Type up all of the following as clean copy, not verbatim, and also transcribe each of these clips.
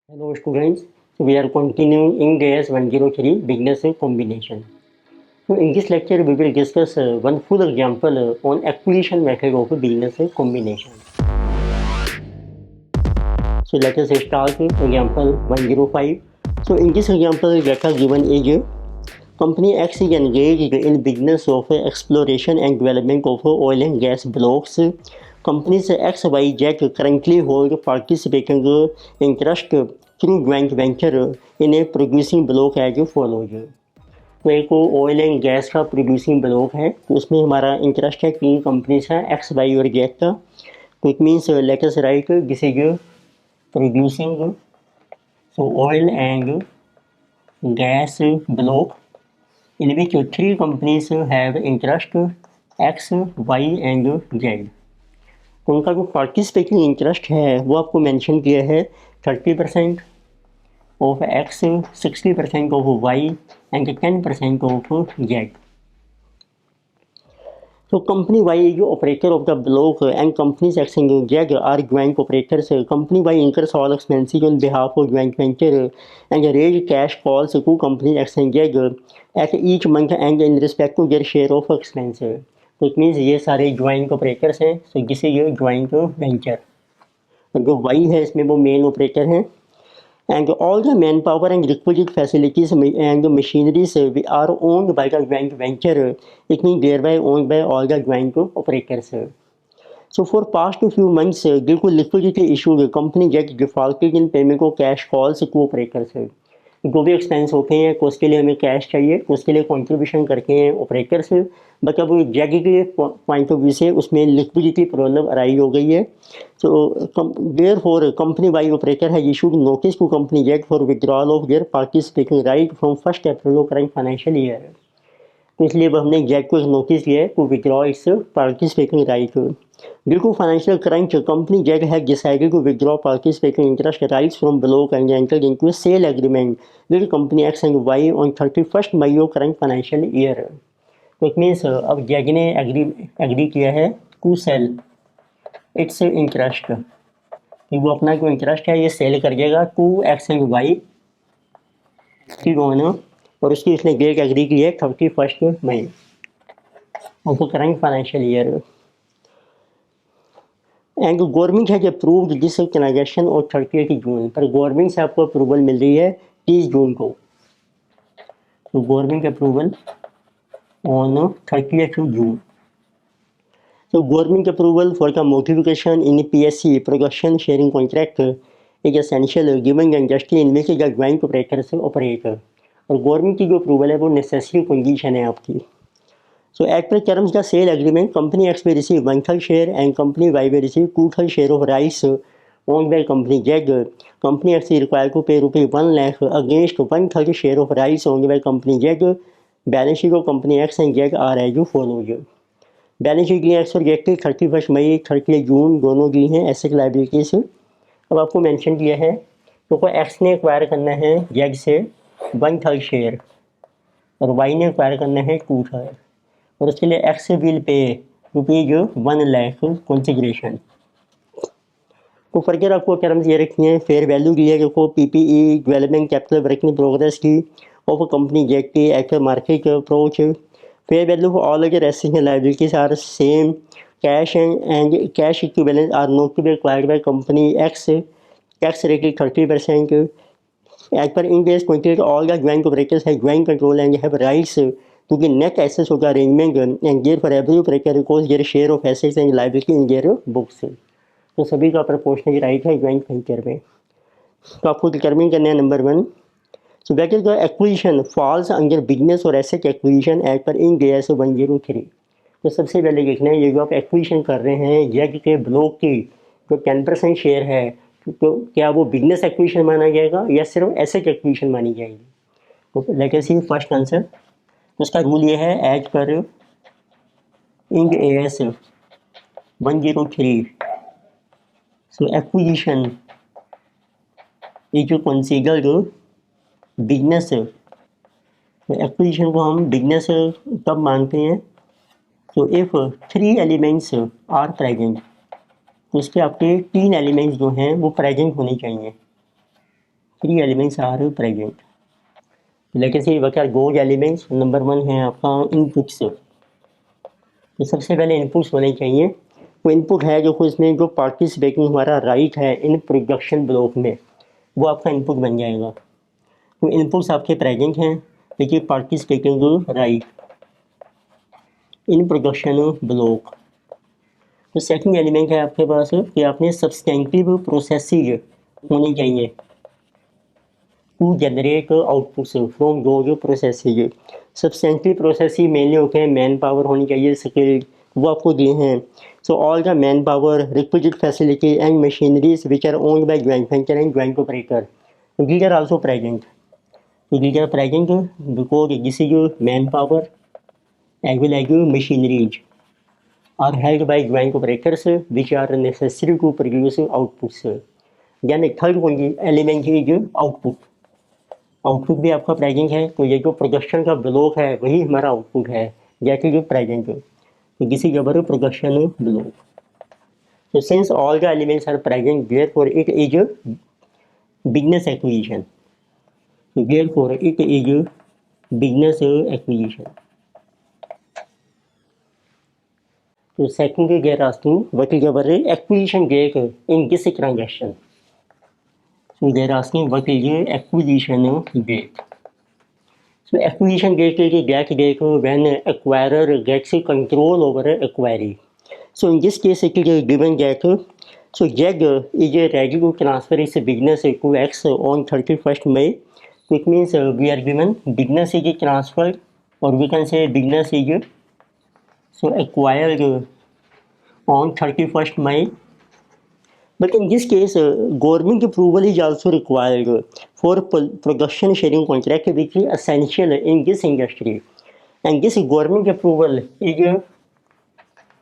Hello students, so we are continuing in AS 103 Beginners Combination. So in this lecture we will discuss one full example on acquisition method of Beginners Combination. So let us start with example 105. So in this example data given is company X is engaged in business of exploration and development of oil and gas blocks. Companies X, Y, Z currently hold participating interest through joint venture in a producing block as follows. तो एक oil and gas का producing block है, तो उसमें हमारा interest है तीन companies है एक्स वाई और जेड का. तो it means late us right this is producing so oil and gas block in which three companies have interest X, Y and Z. तो उनका जो पार्टिसिपेटिंग इंटरेस्ट है वो आपको मेंशन किया है 30% of X, 60% of Y and 10% of Z. So company Y is the operator of the block and companies X and Z are joint operators. Company Y incurs all expenses on behalf of joint venture and raise cash calls to company X and Z at each month and in respect to their share of expense. तो it means ये सारे joint operators हैं, सो जिसे ये joint venture. जो Y है इसमें वो मेन ऑपरेटर हैं. And all the manpower and requisite facilities and machineries are owned by the joint venture. It means thereby owned by all the joint operators. So for past few months, due to liquidity issues, the company gets defaulted in payment of cash calls to operators. जो भी expense होते हैं तो उसके लिए हमें cash चाहिए, तो उसके लिए कॉन्ट्रीब्यूशन करते हैं ऑपरेटर्स. बट अब जेग के पॉइंट ऑफ व्यू से उसमें लिक्विडिटी प्रॉब्लम अराइज हो गई है. So therefore company Y operator है issued notice to company Z for withdrawal of their participating right from 1 April of current financial year. तो इसलिए अब हमने जेग को एक नोटिस दिया है to withdraw its participating right. Due to financial crunch, company Jag has decided to withdraw participating interest rights from block and entered into a sale agreement with company X and Y on 31st May of current financial year. तो it means अब zag ने agree किया है to cell it's interest, कि वो अपना जो interest है ये सेल कर देगा टू एक्स एंड वाई की दोनों, और उसकी इसने डेट एग्री की है 31st May of current financial year. And government has approved this transaction और 30 जून, पर गवर्नमेंट से आपको अप्रूवल मिल रही है 30 जून को. तो government approval on 30 June. So government approval for the modification in PSC production sharing contract is essential given the industry in which the joint operators operate. और government की जो अप्रूवल है वो नेसेसरी कंडीशन है आपकी. So as per terms the sale agreement, company X will receive 1/3 share and company Y will receive 2/3 share of rights owned by company Z. Company X is required to pay ₹1 lakh against 1/3 share of rights owned by company Z. Balance sheet of company X and Z are as follows. Balance sheet लिए x और Z की 31 मई 30 जून दोनों दी हैं asset liabilities. अब आपको mention किया है तो कोई एक्स ने एक्वायर करना है जेड से 1/3 शेयर और वाई ने एक्वायर करना है 2/3, और उसके लिए x will pay ₹1 lakh consideration. तो फर्दर आपको टर्म्स ये रखी हैं. फेयर वैल्यू दी है देखो PPE development capital work in progress की ऑफ कंपनी जेड की eight market approach. Fair value for all other assets and liabilities are same. Cash equivalents are not to be acquired by company X. Tax rate is 30%. As per Ind AS 28, all the joint operators have joint control and have rights to the net assets of the arrangement, and therefore every operator records their share of assets and liability in their books. तो सभी का proportional right है joint venture में. तो आपको determine करना है number 1. So that is the acquisition falls under business or asset acquisition as per Ind AS 103. तो सबसे पहले देखना है ये जो आप एक्विजिशन कर रहे हैं जेग के ब्लॉक की जो 10% शेयर है, तो क्या वो बिजनेस एक्विजिशन माना जाएगा या सिर्फ एसेट एक्विजिशन मानी जाएगी. तो लेट अस सी फर्स्ट आंसर. तो उसका रूल ये है as per Ind AS 103. So acquisition is considered business. Acquisition को हम बिजनेस कब मानते हैं, तो इफ़ 3 एलिमेंट्स आर प्रेजेंट, तो इसके आपके 3 एलिमेंट्स जो हैं वो प्रेजेंट होने चाहिए. 3 elements are present. लेकिन से what are those elements? Number 1 है आपका इनपुट्स। तो सबसे पहले इनपुट्स होने चाहिए। वो इनपुट है जो इसमें जो पार्टिसिपेटिंग हमारा राइट है इन प्रोडक्शन ब्लॉक में, वो आपका इनपुट बन जाएगा। तो इनपुट्स आपके प्रेजेंट हैं, देखिए participating right in production block. तो सेकंड एलिमेंट है आपके पास कि आपने सब्सटेंटिव प्रोसेसेस होनी चाहिए टू जनरेट आउटपुट्स फ्रॉम दो प्रोसेसेस। सब्सटेंटिव प्रोसेसेस मेनली होते हैं मैन पावर होनी चाहिए, स्किल वो आपको दिए हैं। So all the man power requisite facility and machineries which are owned by joint venture and joint operator, these are also present. These are present because this is manpower as well as machineries are held by joint operators which are necessary to produce outputs. Then third element is output. Output भी आपका present है, तो ये जो production का block है वही हमारा आउटपुट है, जैसे जो प्रेजेंट है तो किसी जबर प्रोडक्शन ब्लॉक। तो since all the elements are present therefore it is business acquisition. Therefore, it is business acquisition. So second they are asking what is our acquisition date in this transaction. So they are asking what is acquisition date. So acquisition date is that date when acquirer gets control over acquiry. So in this case it is given that so Z is ready to transfer its business to X on 31st May. It means we are given business is transferred, or we can say business is so acquired on 31st May. But in this case, government approval is also required for production sharing contract, which is essential in this industry. And this government approval is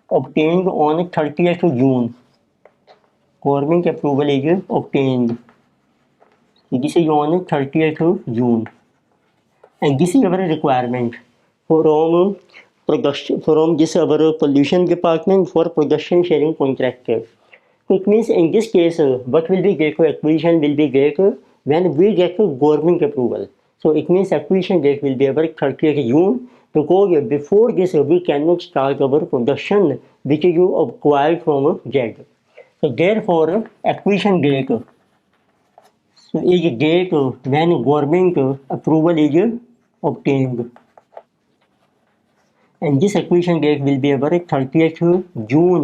obtained on 30th June. Government approval is obtained. This is on 30th June, and this is our requirement from production from this our pollution department for production sharing contract. It means in this case what will be get acquisition will be get when we get government approval. So it means acquisition date will be our 30th June, because before this we cannot start our production which you acquired from Z. So therefore acquisition date so is date when government approval is obtained, and this acquisition date will be our 30th June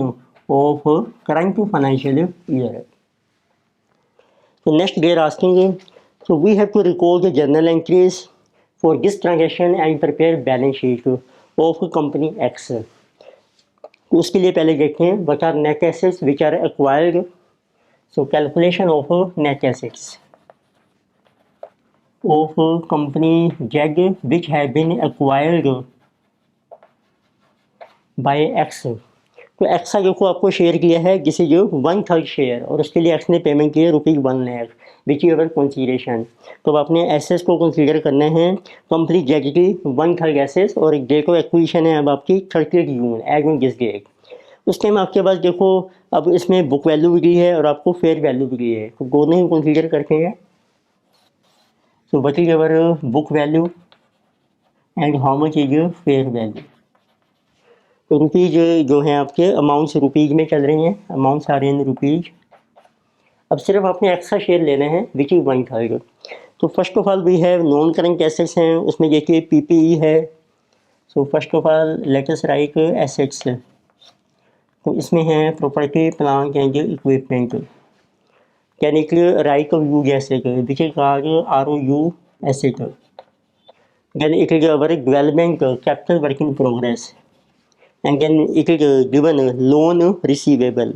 of current financial year. So next they are asking, so we have to record the journal entries for this transaction and prepare balance sheet of company X. तो उसके लिए पहले देखते हैं what are net assets which are acquired. So calculation of net assets of company Z which have been acquired by X. तो X का देखो आपको शेयर किया है जिसे जो 1/3 शेयर, और उसके लिए X ने पेमेंट की है ₹1 lakh which is our consideration. तो आपने एसेस को कंसीडर करना है कंपनी Z की 1/3 एसेस, और डेट ऑफ एक्विजिशन है अब आपकी 30 June as on this date. उस टाइम आपके पास देखो अब इसमें बुक वैल्यू भी दी है और आपको फेयर वैल्यू भी दी है, तो दोनों ही कंसीडर करते हैं। So what is our book value and how much is your fair value? तो रुपीज जो है आपके अमाउंट्स रुपीज में चल रही हैं, अमाउंट्स आ रहे हैं रुपीज। अब सिर्फ आपने एक्स्ट्रा शेयर लेना है विच इज 1/3। तो first of all we have non current assets हैं, उसमें देखिए पीपीई है। So first of all let us write assets. तो इसमें है property plant and equipment, can it right of use asset which is called ROU asset. Then it is our development capital work in progress, and then it is given loan receivable.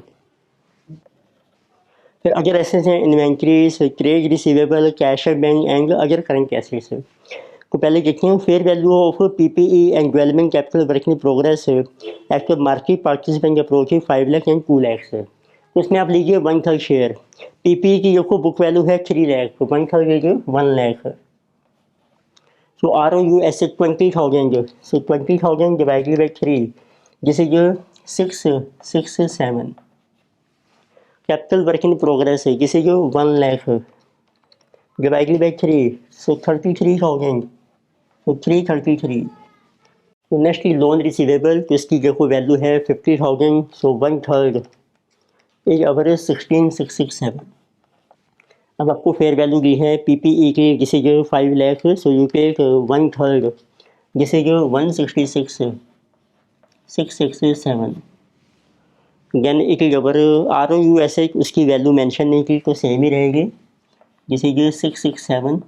फिर अगर assets हैं inventories, trade receivable, cash bank and अगर current assets. तो पहले देखते हैं fair value of PPE and development capital work in progress as per market participant approach 5 lakh and 2 lakh. तो इसमें आप लीजिए 1/3 शेयर। पीपीई की देखो बुक वैल्यू है 3 लाख, तो 1/3 लीजिए 1 लाख। सो ROU asset 20,000, so 20,000 divided by 3 जिसे जो 667। कैपिटल वर्क इन प्रोग्रेस है जिसे जो 1 lakh, divided by 3, so 33,000, so 333. तो नेक्स्ट लोन रिसीवेबल, तो इसकी जो वैल्यू है 50,000, सो 1/3 इज एवरेज 16,667. अब आपको फेयर वैल्यू दी है पीपीई की, जिसे जो 5 लाख, सो यू टेक 1/3, जिसे जो 166,667. Then it is our R O U S H, उसकी वैल्यू मेंशन नहीं की तो सेम ही रहेगी, जिसे जो 667.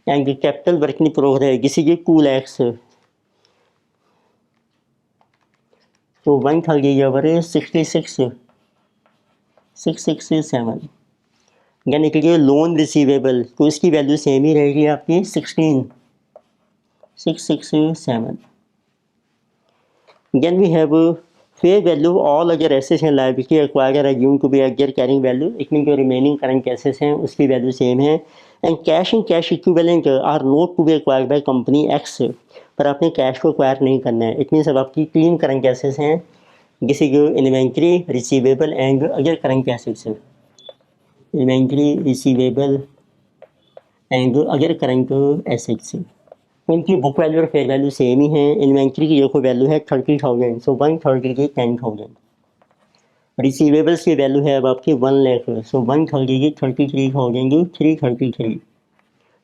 And capital work in progress, जिसे जो 2 लाख, तो 1/3 इज अवर 66,667. यानी कि लोन रिसीवेबल, तो इसकी वैल्यू सेम ही रहेगी आपकी 16,667. Then we have fair value all अगर assets and liability acquire assume to be अगर कैरिंग वैल्यू, इट मीन जो रिमेनिंग करंट एसेट्स हैं उसकी वैल्यू सेम है. And cash equivalent are not to be acquired by company X, पर आपने cash को acquire नहीं करना है. इट मीन्स अब आपकी 3 करंट एसेट्स हैं, जिसे जो इन्वेंट्री, रिसीवेबल एंड अगर करंट एसेट्स है. इन्वेंट्री, रिसीवेबल एंड अगर करंट एसेट्स, उनकी बुक वैल्यू और फेयर वैल्यू सेम ही है. इन्वेंट्री की जो वैल्यू है 30,000, सो 1/3 की 10,000. रिसीवेबल्स की वैल्यू है अब आपकी 1 लाख, सो 1/3 की 33,000, 333.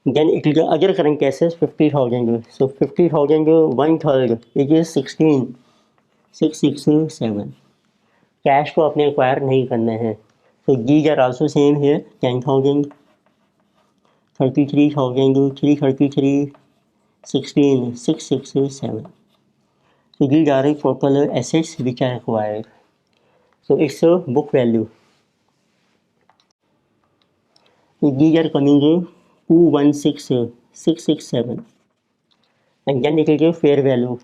देन इट इज अगर current assets 50,000, so 50,000 1/3 it is 16,667. Cash को आपने एक्वायर नहीं करना है. So these are also same here, 10,000, 33,000, 333, 16, 667. So these are the total assets which are acquired. So it's a book value. So these are coming to 216,667. And then it is a fair value.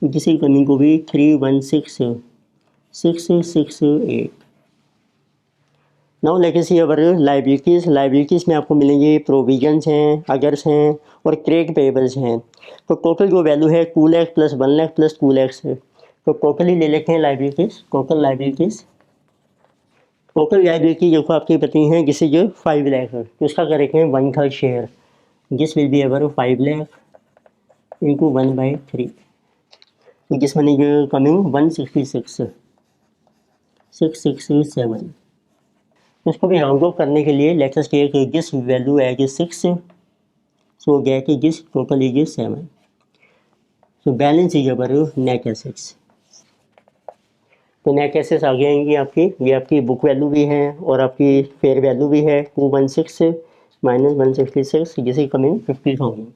This is coming to be 316,668. Now let us see our liabilities में आपको मिलेंगे provisions हैं, occurs हैं और credit pebbles हैं. तो total जो value है 2 लाख प्लस 1 लाख प्लस 2 लाख है. तो टोटल ही ले लेते हैं टोटल लाइबिलिटी जो आपकी पता है, जिसे जो 5 लाख है, तो उसका करेंगे 1/3 share. This will be our 5 lakh into 1/3, तो जिस मनी जो कमिंग 166,667. उसको भी राउंड ऑफ करने के लिए let us take this value as 6, so get this total is 7. So balance is our net assets. तो नेट एसेट्स आगे आएंगी आपकी, ये आपकी बुक वैल्यू भी है और आपकी फेयर वैल्यू भी है. 216 माइनस 166, जिसे कमिंग 50,000.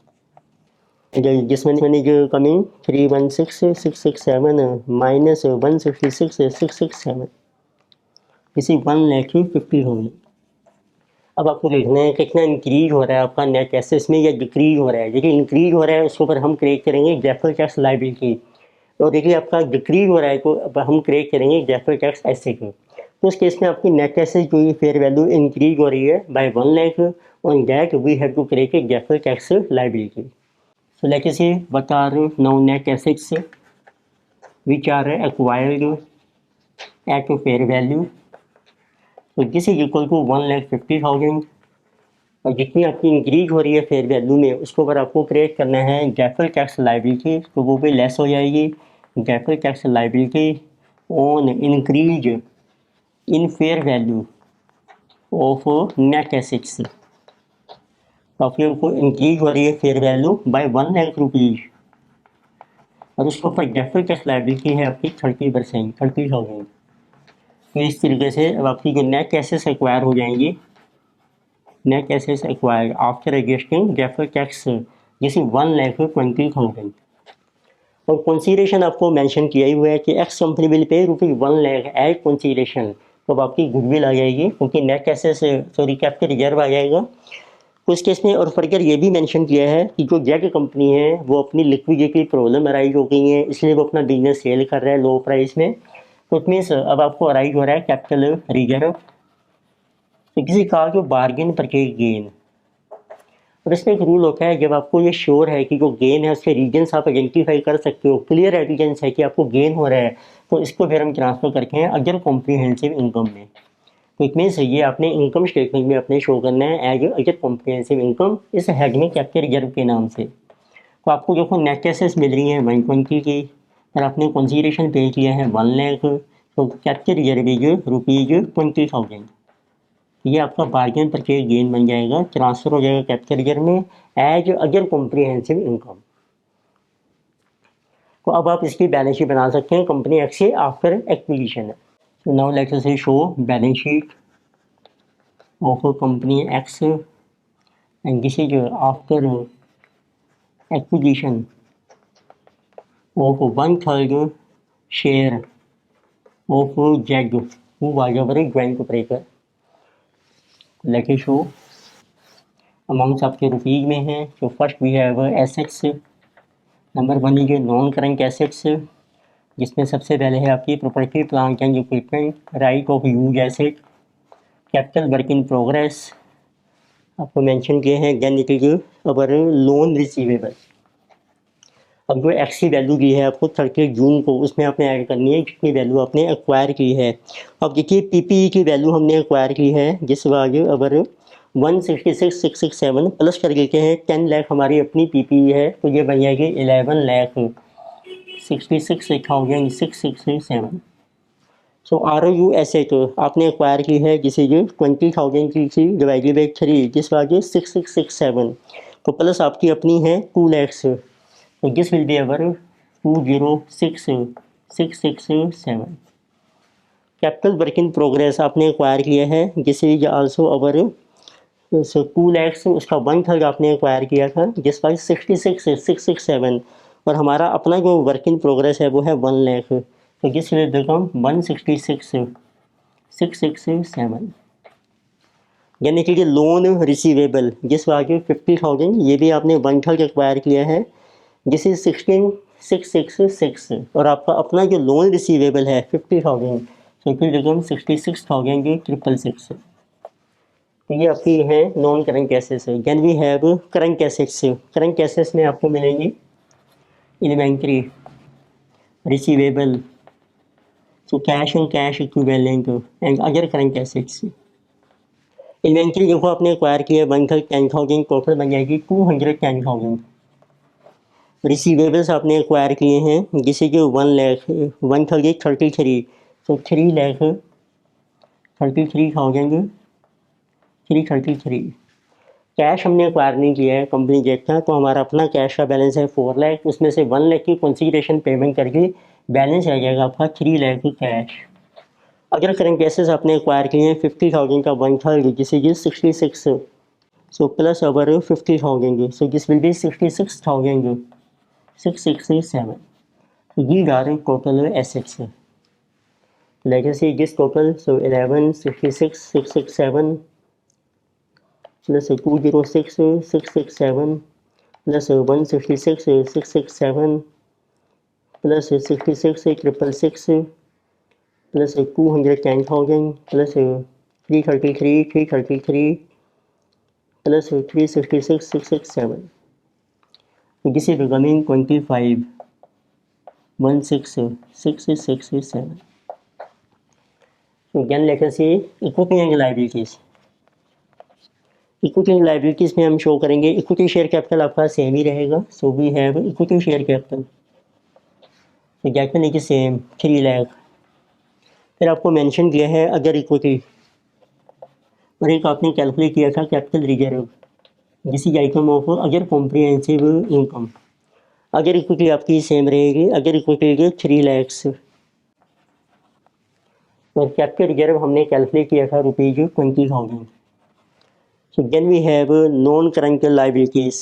जिसमें जो कमिंग 316,667 माइनस 166,667, इसी 1,50,000. अब आपको देखना है कितना इंक्रीज हो रहा है आपका नेट एसेट्स में या डिक्रीज हो रहा है. देखिए इंक्रीज हो रहा है उसके ऊपर हम क्रिएट करेंगे डेफर्ड टैक्स लायबिलिटी, और देखिए आपका डिक्रीज हो रहा है तो अब हम क्रिएट करेंगे डेफर्ड टैक्स एसेट. तो उस केस में आपकी नेट एसेट जो फेयर वैल्यू इंक्रीज हो रही है by 1 lakh, on that we have to create a deferred tax liability. So let us see what are now net assets which are acquired at fair value. तो this is equal to 1,50,000, और जितनी आपकी increase हो रही है fair value में उसके ऊपर आपको क्रिएट करना है डेफर्ड टैक्स लायबिलिटी, तो वो भी लेस हो जाएगी. Deferred tax liability on increase in fair value of net assets. आपकी आपको इंक्रीज हो रही है fair value by 1 lakh rupees, और उसके ऊपर डेफर्ड टैक्स लायबिलिटी है आपकी 30%, 30,000. तो इस तरीके से अब आपकी जो नेट एसेट्स एक्वायर हो जाएंगी, net assets acquired after adjusting deferred tax, जैसे 1,20,000. और कंसीडरेशन आपको मेंशन किया ही हुआ है कि x company will pay ₹1 lakh as consideration. तो अब आपकी गुडविल आ जाएगी क्योंकि नेट एसेट्स कैपिटल रिजर्व आ जाएगा. तो इस केस में और फर्दर ये भी मेंशन किया है कि जो जेड कंपनी है वो अपनी लिक्विडिटी प्रॉब्लम अराइज हो गई है, इसलिए वो अपना बिजनेस सेल कर रहा है लो प्राइस में. तो इट मीन्स अब आपको अराइज हो रहा है कैपिटल रिजर्व. तो किसी का जो बार्गेन परचेज गेन, और इसमें एक रूल होता है जब आपको ये श्योर है कि जो गेन है उसके रीजन्स आप आइडेंटिफाई कर सकते हो, क्लियर एविडेंस है कि आपको गेन हो रहा है, तो इसको फिर हम ट्रांसफर करते हैं अदर कॉम्प्रिहेंसिव इनकम में. तो इट मीन्स ये आपने इनकम स्टेटमेंट में अपने शो करना है एज अदर कॉम्प्रिहेंसिव इनकम इस हेड में कैपिटल रिजर्व के नाम से। तो आपको देखो नेट एसेट्स मिल रही है 120 की और आपने कंसीडरेशन पे किया है 1 लाख, तो कैपिटल रिजर्व इज ₹20,000। ये आपका बार्गेन परचेज गेन बन जाएगा, ट्रांसफर हो जाएगा कैपिटल रिजर्व में एज अदर कॉम्प्रिहेंसिव इनकम। तो अब आप इसकी बैलेंस शीट बना सकते हैं कंपनी एक्स से after acquisition. So now let us show balance sheet of a company X, and this is after acquisition of 1/3 share of Z, who was our joint operator. Let us show amounts आपके rupees में हैं। So first we have assets, number 1 is non current assets, जिसमें सबसे पहले है आपकी property plant and equipment, right of use asset, capital work in progress आपको mention किए हैं, then it is our loan receivable. अब जो एक्स की वैल्यू दी है आपको 30 जून को, उसमें आपने ऐड करनी है जितनी वैल्यू आपने एक्वायर की है। अब देखिए पीपीई की वैल्यू हमने एक्वायर की है जिस वाज अवर 166,667 प्लस कर देते हैं 10 लाख हमारी अपनी पीपीई है, तो ये बन जाएगी 11,66,667। सो ROU एसेट आपने एक्वायर की है जिसे ये 20,000 की थी डिवाइडेड बाई 3 जिस वाज 6667, तो प्लस आपकी अपनी है 2 lakhs, तो this will be our 206,667। Capital work in progress आपने एक्वायर किया है जिसे इज आल्सो अवर 2 lakhs, उसका 1/3 आपने एक्वायर किया था जिस वाज 66,667, और हमारा अपना जो वर्क इन प्रोग्रेस है वो है 1 लाख, तो दिस विल बिकम 166,667। यानी कि लोन रिसीवेबल जिस वाज 50,000, ये भी आपने 1/3 एक्वायर किया है जिस इज 16,666, और आपका अपना जो लोन रिसीवेबल है 50,000, सो इट विल बिकम 66,666। तो ये आपकी है non current assets. Then we have current assets. Current assets में आपको मिलेंगी inventory, receivable, so cash and cash equivalent and other current assets। Inventory देखो आपने एक्वायर किया 110,000, टोटल बन जाएगी 210,000। रिसीवेबल्स आपने एक्वायर किए हैं जिसे कि 1 लाख 133, तो 3,33,333। कैश हमने एक्वायर नहीं किया है कंपनी जेट का, तो हमारा अपना कैश का बैलेंस है 4 लाख, उसमें से 1 लाख की कंसीडरेशन पेमेंट करके बैलेंस आ जाएगा आपका 3 लाख की कैश। अगर करंट एसेट्स आपने एक्वायर किए हैं 50,000 का 1/3 जिसे कि 66, so plus our 50,000, so this will be 66,667। these are total assets। Let us see this total, so 11,66,667 plus 206,667 plus 166,667 plus 66,666 plus 210,000 plus 333 plus 366,667, this is becoming 25,16,667। So again let us see equity and liabilities। Equity and liabilities में हम show करेंगे equity share capital आपका same ही रहेगा, so we have equity share capital, तो gate में देखिए same 3 lakh. फिर आपको मेंशन किया है अगर इक्विटी, और एक आपने कैलकुलेट किया था कैपिटल रिजर्व जिस इज आइटम ऑफ अगर कॉम्प्रिहेंसिव इनकम। अगर इक्विटी आपकी सेम रहेगी, अगर इक्विटी 3 lakhs, और कैपिटल रिजर्व हमने कैलकुलेट किया था ₹20,000। So then we have non-current liabilities।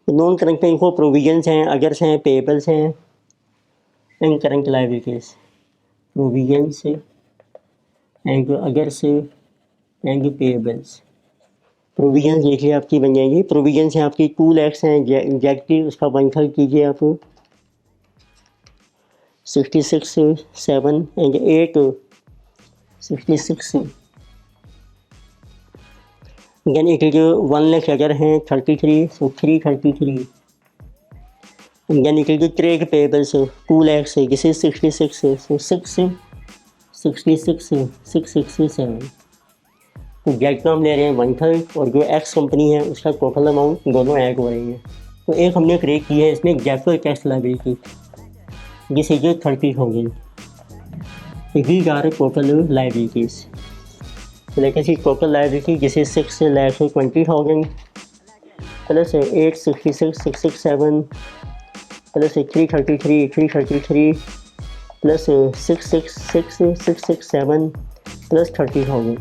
non-current में इनको प्रोविजंस हैं, अगर्स हैं, पेबल्स हैं, and current liabilities. Provisions and अगर्स एंड पेबल्स। प्रोविजंस देखिए आपकी बन जाएंगी, प्रोविजंस हैं आपकी 2 lakhs हैं एग्जैक्टली, उसका 1/3 कीजिए आप 66,7 and 8 66। Then it is 1 lakh अगर हैं 33, so 333। Then it is trade payables 2 lakhs, this is 66, so 66,667। तो जेड का हम ले रहे हैं 1/3 और जो एक्स कंपनी है उसका टोटल अमाउंट दोनों ऐड हो रही है। तो एक हमने क्रिएट की है इसमें डेफर्ड टैक्स लायबिलिटी, जिस जो 30,000। तो these are total liabilities. So let us see total liability, this is 6,20,000 plus 866,667 plus 333 plus 666,667 plus 30,000.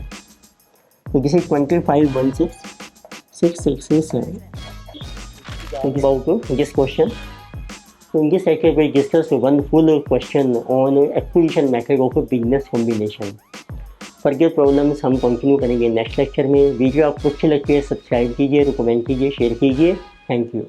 So this is 25,16,667. So about this question. So in this lecture we discuss one full question on acquisition method of a business combination. Further problems हम continue करेंगे next lecture में। Video आपको अच्छी लगती है subscribe कीजिए, recommend कीजिए, share कीजिए। Thank you.